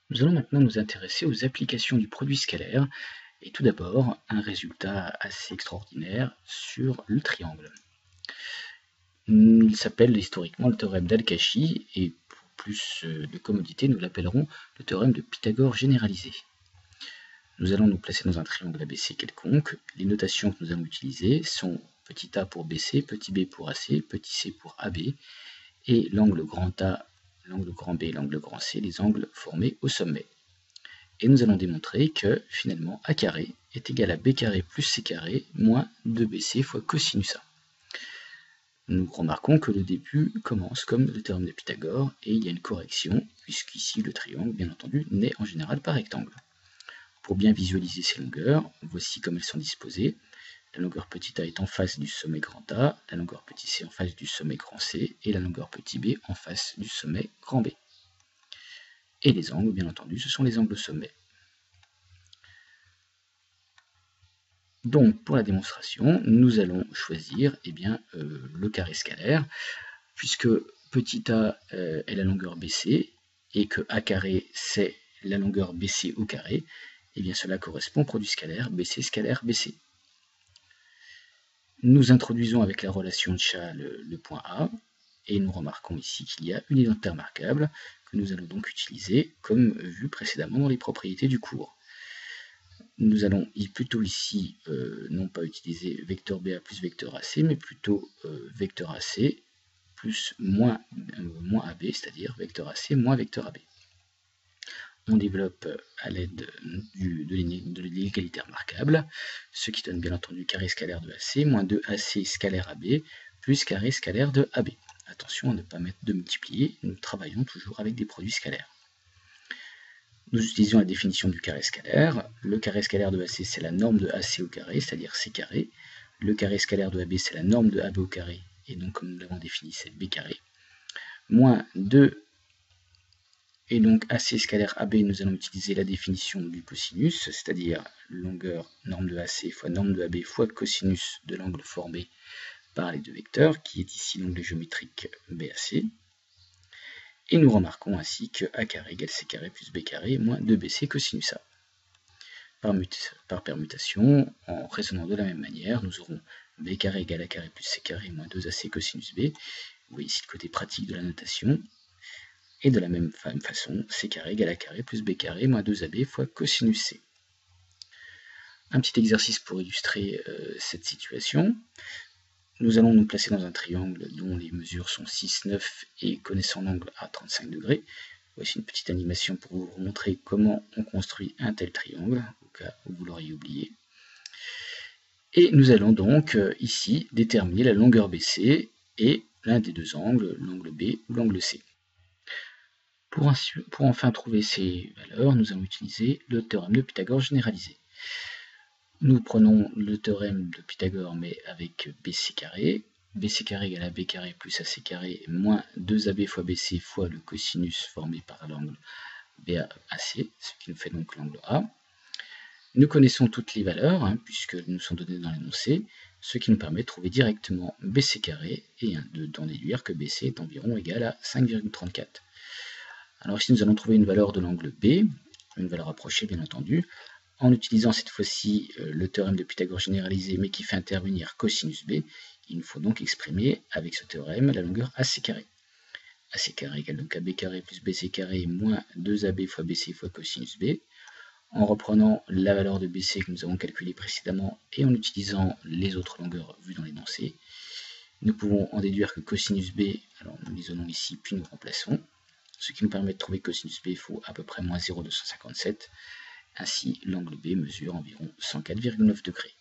Nous allons maintenant nous intéresser aux applications du produit scalaire, et tout d'abord un résultat assez extraordinaire sur le triangle. Il s'appelle historiquement le théorème d'Al-Kashi, et pour plus de commodité, nous l'appellerons le théorème de Pythagore généralisé. Nous allons nous placer dans un triangle ABC quelconque. Les notations que nous allons utiliser sont petit a pour BC, petit b pour AC, petit c pour AB, et l'angle grand A, l'angle grand B, l'angle grand C, les angles formés au sommet. Et nous allons démontrer que finalement A carré est égal à B carré plus C carré moins 2BC fois cosinus A. Nous remarquons que le début commence comme le théorème de Pythagore et il y a une correction puisqu'ici le triangle bien entendu naît en général par rectangle. Pour bien visualiser ces longueurs, voici comme elles sont disposées. La longueur petit a est en face du sommet grand A, la longueur petit c en face du sommet grand C et la longueur petit b en face du sommet grand B. Et les angles, bien entendu, ce sont les angles sommets. Donc, pour la démonstration, nous allons choisir le carré scalaire, puisque petit a est la longueur BC, et que A carré c'est la longueur BC au carré, et bien cela correspond au produit scalaire BC. Nous introduisons avec la relation de chat le point A, et nous remarquons ici qu'il y a une identité remarquable, que nous allons donc utiliser comme vu précédemment dans les propriétés du cours. Nous allons plutôt ici non pas utiliser vecteur BA plus vecteur AC, mais plutôt vecteur AC plus moins AB, c'est-à-dire vecteur AC moins vecteur AB. On développe à l'aide de l'égalité remarquable, ce qui donne bien entendu carré scalaire de AC moins 2AC scalaire AB plus carré scalaire de AB. Attention à ne pas mettre de multiplier, nous travaillons toujours avec des produits scalaires. Nous utilisons la définition du carré scalaire. Le carré scalaire de AC, c'est la norme de AC au carré, c'est-à-dire C carré. Le carré scalaire de AB, c'est la norme de AB au carré, et donc comme nous l'avons défini, c'est B carré. Moins 2, et donc AC scalaire AB, nous allons utiliser la définition du cosinus, c'est-à-dire longueur norme de AC fois norme de AB fois cosinus de l'angle formé par les deux vecteurs, qui est ici l'angle géométrique BAC. Et nous remarquons ainsi que A carré égale C carré plus B carré moins 2BC cosinus A. Par permutation, en raisonnant de la même manière, nous aurons B carré égale A carré plus C carré moins 2AC cosinus B. Vous voyez ici le côté pratique de la notation. Et de la même façon, C carré égale A carré plus B carré moins 2AB fois cosinus C. Un petit exercice pour illustrer cette situation. Nous allons nous placer dans un triangle dont les mesures sont 6, 9 et connaissant l'angle à 35 degrés. Voici une petite animation pour vous montrer comment on construit un tel triangle, au cas où vous l'auriez oublié. Et nous allons donc ici déterminer la longueur BC et l'un des deux angles, l'angle B ou l'angle C. Pour enfin trouver ces valeurs, nous allons utiliser le théorème de Pythagore généralisé. Nous prenons le théorème de Pythagore mais avec BC carré. BC carré égale à B carré plus AC carré moins 2AB fois BC fois le cosinus formé par l'angle BAC, ce qui nous fait donc l'angle A. Nous connaissons toutes les valeurs, puisque nous sont données dans l'énoncé, ce qui nous permet de trouver directement BC carré et d'en déduire que BC est environ égal à 5,34. Alors ici nous allons trouver une valeur de l'angle B, une valeur approchée bien entendu, en utilisant cette fois-ci le théorème de Pythagore généralisé, mais qui fait intervenir cosinus B. Il nous faut donc exprimer avec ce théorème la longueur AC carré. AC carré égale donc AB carré plus BC carré moins 2AB fois BC fois cosinus B. En reprenant la valeur de BC que nous avons calculée précédemment et en utilisant les autres longueurs vues dans l'énoncé, nous pouvons en déduire que cosinus B, alors nous l'isolons ici puis nous remplaçons, ce qui nous permet de trouver que cosinus B, il faut à peu près moins 0,257. Ainsi, l'angle B mesure environ 104,9 degrés.